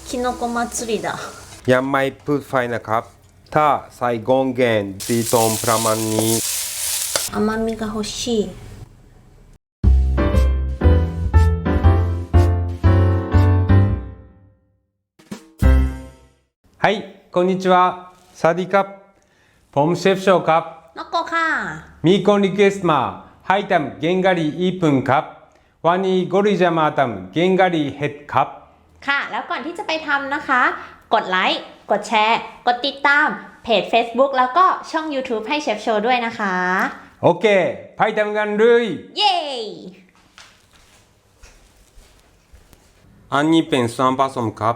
キノコ祭りだยังไม่พูดไฟนะครับถ้าใส่กองแกงตีตรงประมาณนี้甘みが欲しいはいこんにちはสวัสดีครับผมเชฟโชครับนกโกค่ะมีคนรีเควสต์มาให้ทำแกงกะหรี่ญี่ปุ่นครับวันนี้โกริจะมาทำแกงกะหรี่เห็ดครับค่ะแล้วก่อนที่จะไปทำนะคะกดไลค์กดแชร์กดติดตามเพจ Facebook แล้วก็ช่อง YouTube ให้เชฟโชว์ด้วยนะคะโอเคไปทำกันเลย เย้ อันนี้เป็นส่วนผสมครับ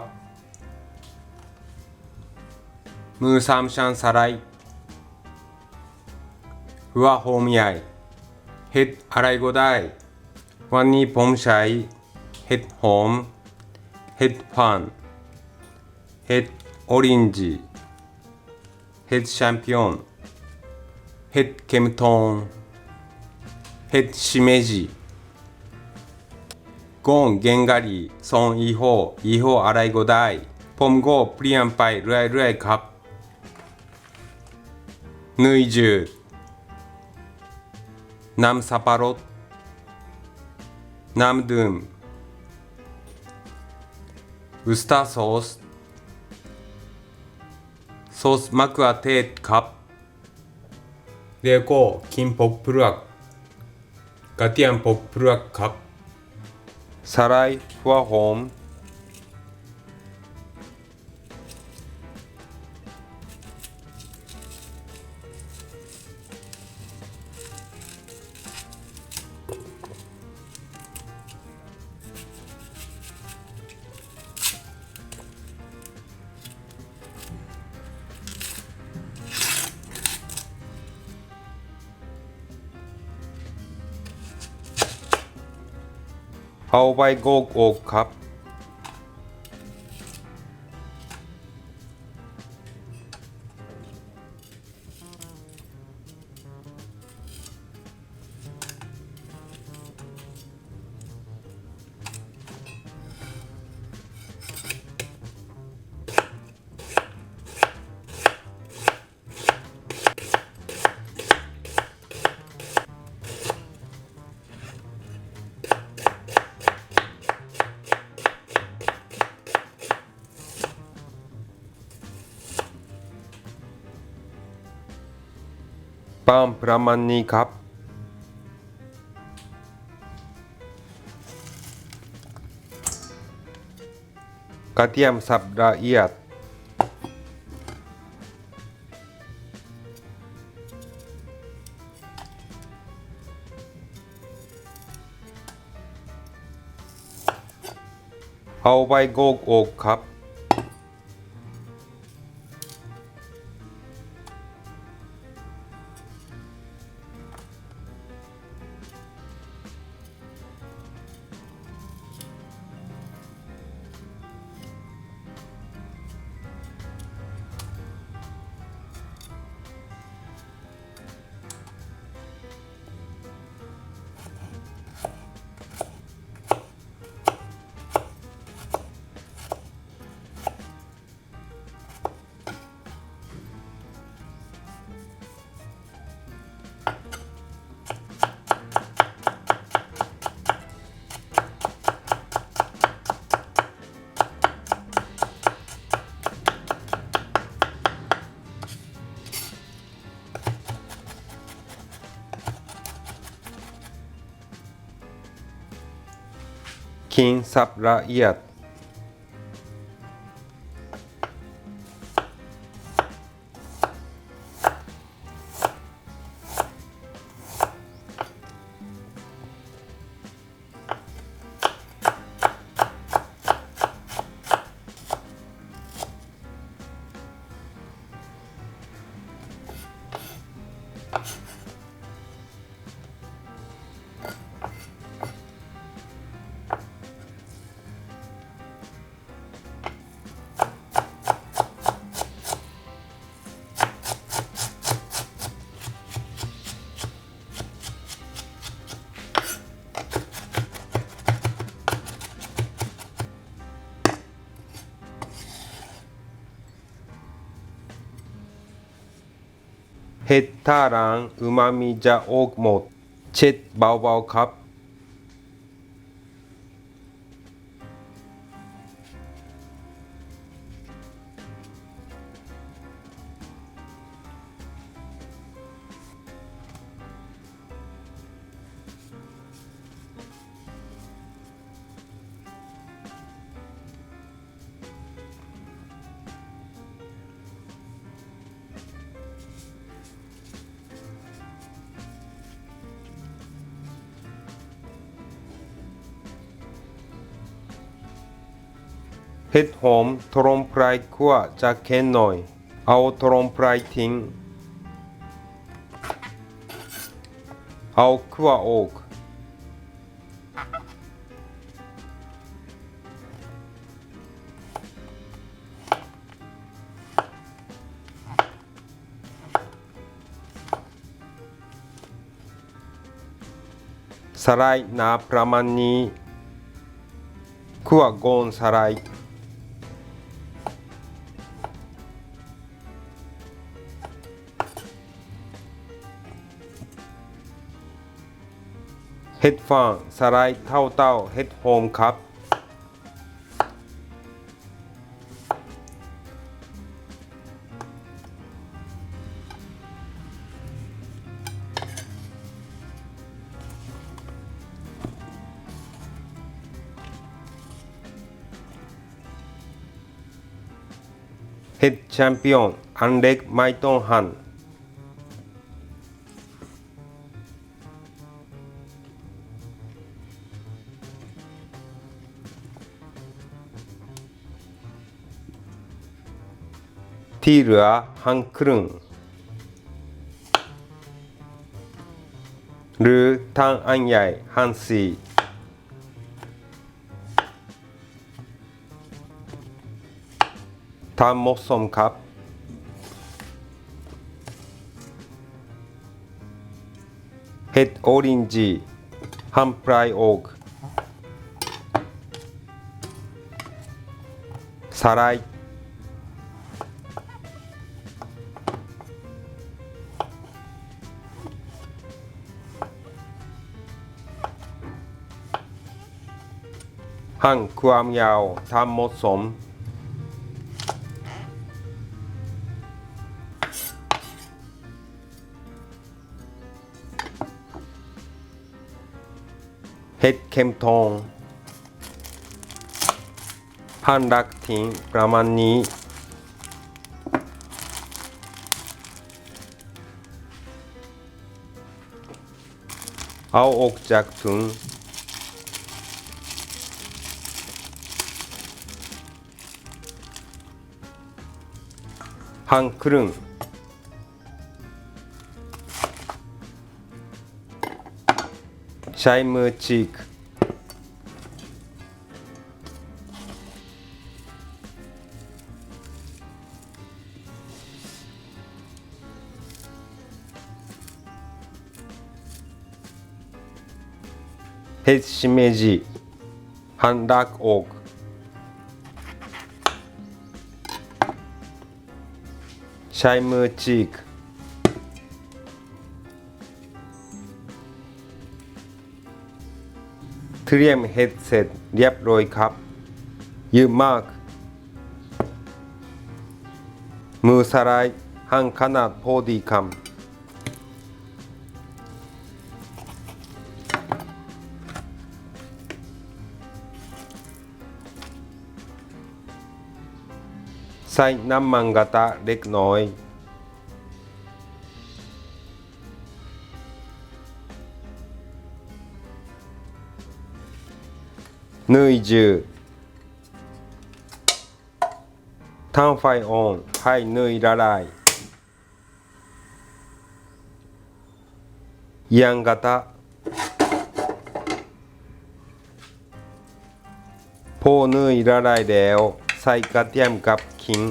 มือ3ช้อนสาหร่ายหัวหอมใหญ่เห็ดอะไรก็ได้วันนี้ผมใช้เห็ดหอมเห็ดฟางเห็ดออเรนจ์เห็ดแชมปิญอนเห็ดเข็มทองเห็ดชิเมจิกงแกงกะหรี่สองยี่ห้ออะไรก็ได้ผมก็เปลี่ยนไปเรื่อยๆครับเนยจืดน้ำสับปะรดน้ำดื่มอุสตาร์ซอสมะเขือเทศครับแล้วก็ขิงปอกเปลือกกระเทียมปอกเปลือกครับสาหร่ายหัวหอมเอาไปโกกอกครับปามประมาณนี้ครับกระเทียมสับละเอียดเอาไปโกกอกครับขิงสับละเอียด เห็ดท่าร้างอูมามิจะออกหมดเช็ดเบาๆครับเห็ดหอมทรมไพรคั่วจะเค็มหน่อยเอาทรมไพรทิ้งเอาคั่วออกสไลด์หนาประมาณนี้คั่วก่อนสไลด์เห็ดฟางสไลด์เท่าเห็ดหอมครับเห็ดแชมปิญอนอันเล็กไม่ต้องหั่นที่เหลือหั่นครึ่งหรือทั้งอันใหญ่หั่นสี่ทำเหมาะสมครับเห็ดออรินจิหั่นปลายออกสไลด์หั่นความยาวทำเหมาะสมเห็ดเข็มทองหั่นรักทิ้งประมาณนี้เอาออกจากถุงหั่นครึ่งใช้มือฉีกเห็ดชิเมจิหั่นรักออกใช้มือฉีกเตรียมเห็ดเสร็จเรียบร้อยครับเยอะมากมือสไลด์หั่นขนาดพอดีคำใส่น้ำมันกระทะเล็กน้อยเนยจืดตั้งไฟอ่อนให้เนยละลายย่างกระทะพอเนยละลายแล้วใส่กระเทียมกับขิง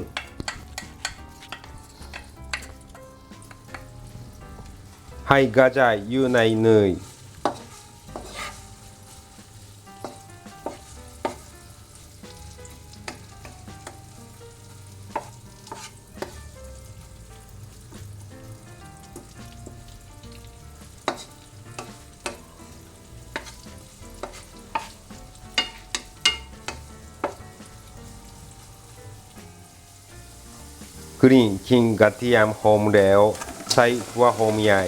ให้กระจายอยู่ในเนย กรีนขิงกระเทียมหอมแล้วใส่หัวหอมใหญ่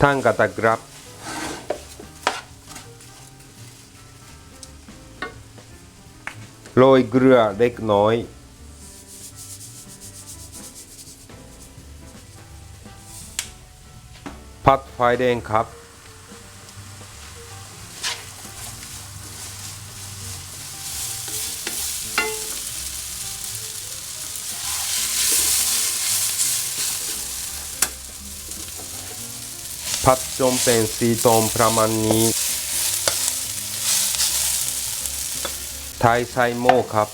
ตั้งกระทะครับโรยเกลือเล็กน้อยผัดไฟแดงครับผัดจนเป็นสีทองประมาณนี้ไทยใส่หม้อครับ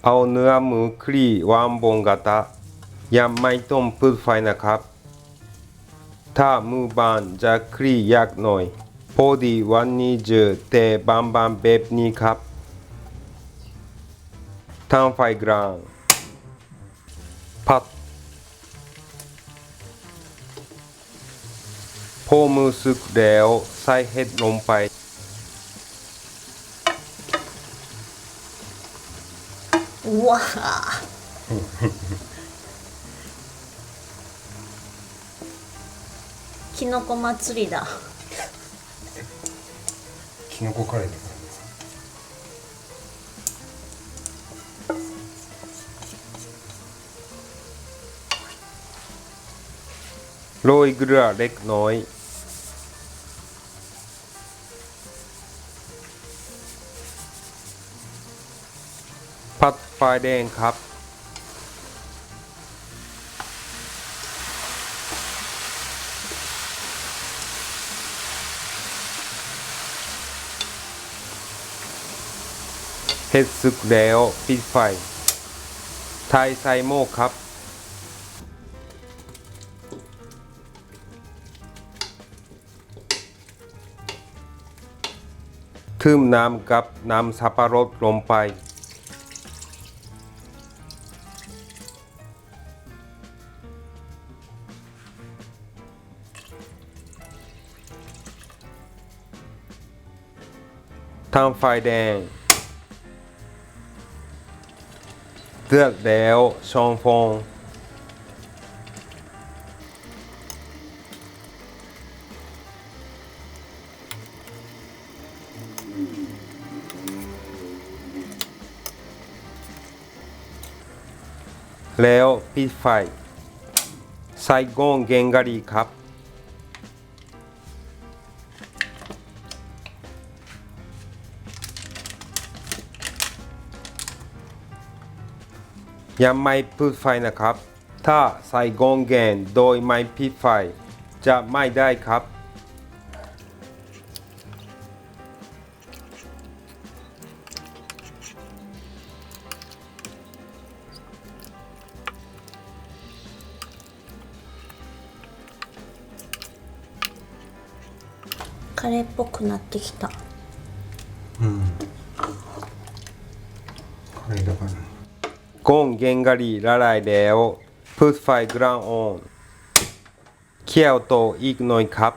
เอาเนื้อหมูคลี่วางบนกระทะยังไม่ต้องเปิดไฟนะครับถ้ามือบางจะคลี่ยากหน่อยพอดีวันนี้เจอแต่บางๆแบบนี้ครับตั้งไฟกลางผัดพอมือสุกแล้วใส่เห็ดลงไปว้าキノコ祭りだ。キノコカレーだからโรยเกลือเล็กน้อยผัดไฟแดงครับเห็ดสุกแล้วปิดไฟไทยใส่หม้อครับเติมน้ำกับน้ำสับปะรดลงไปทำไฟแดงเดือดแล้วช่องฟองแล้วปิดไฟใส่กงแกงกะหรี่ครับยังไม่ปิดไฟนะครับถ้าใส่กงแกงโดยไม่ปิดไฟจะไม่ได้ครับカレーっぽくなってきた。カレーだからกุ้งแกงกะหรี่ละลายแล้วเปิดไฟกลางอ่อนเคี่ยวต่ออีกหน่อยครับ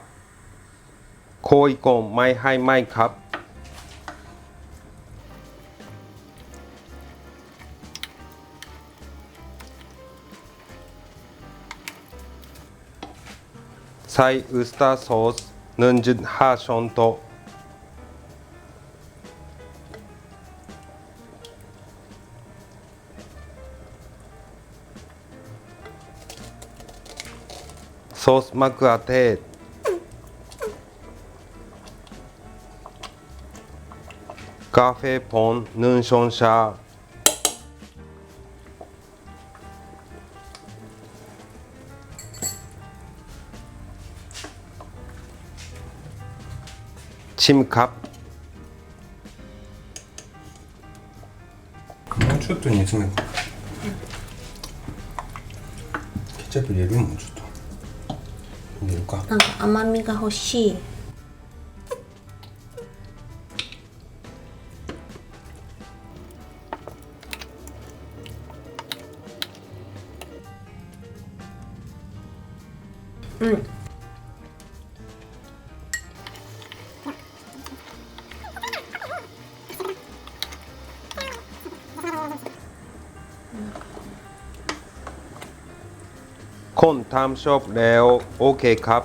โขยก่อนไม่ให้ไหม้ครับใส่อุสตาร์ซอส 1.5 ช้อนโต๊ะซอสมะเขือเทศกาแฟป่น1 ช้อนชาชิมครับもうちょっと煮詰めてケチャップ入れるもうちょっと入れるかなんか甘みが欲しい。คนทำชอบแล้วโอเคครับ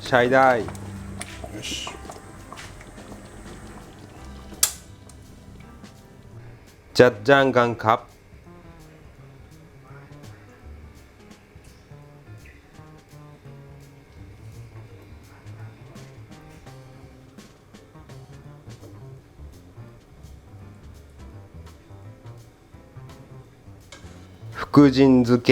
ใช้ได้ よし。จัดจ้างกันครับ 福神漬け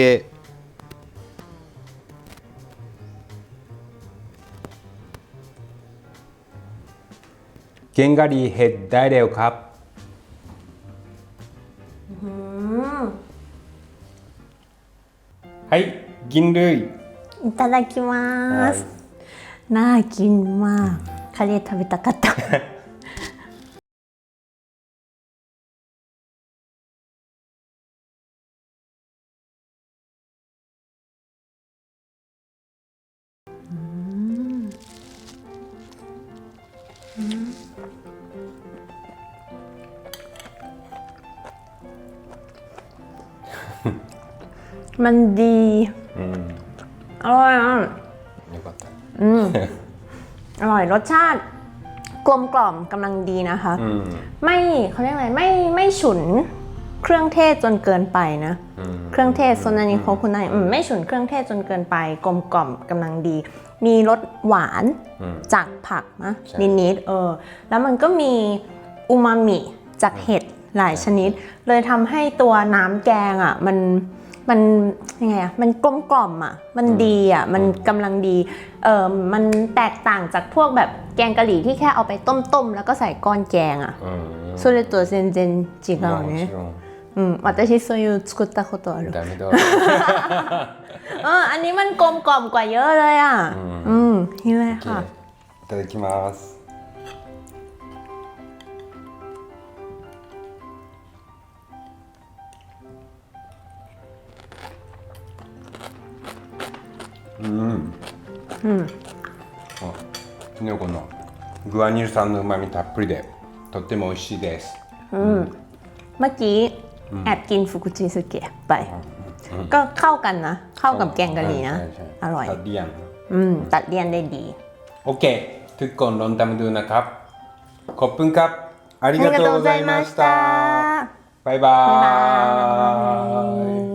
เกงกะหรี่เห็ดได้เร็วครับはいกินเลย いただきますน่ากินมากカレー食べたかったมันดีอร่อยอ่ะよかった。อร่อยรสชาติกลมกล่อมกำลังดีนะคะ ไม่เขาเรียกอะไรไม่ฉุนเครื่องเทศจนเกินไปนะ เครื่องเทศโซนานิโคคุณนายไม่ฉุนเครื่องเทศจนเกินไปกลมกล่อมกำลังดี มีรสหวานจากผักนะนิดๆแล้วมันก็มีอูมามิจากเห็ดหลายชนิด เลยทำให้ตัวน้ำแกงอ่ะมันยังไงอ่ะมันกลมกล่อมอ่ะมันดีอ่ะมันกำลังดีมันแตกต่างจากพวกแบบแกงกะหรี่ที่แค่เอาไปต้มแล้วก็ใส่ก้อนแกงอ่ะそれと全然違うね私そういう作ったことあるダメだ。อันนี้มันกลมกล่อมกว่าเยอะเลยอ่ะนี่เลยค่ะ いただきます。きのこのグアニル酸の旨味たっぷりでとっても美味しいです。เมื่อกี้แอบกินฟุกุจิสึเกะไป ก็เข้ากันนะ เข้ากับแกงกะหรี่นะ อร่อย ตัดเลี่ยน ตัดเลี่ยนได้ดี โอเคทุกคนลองทำดูนะครับขอบคุณครับありがとうございました。バイバบ๊ายบาイ。ย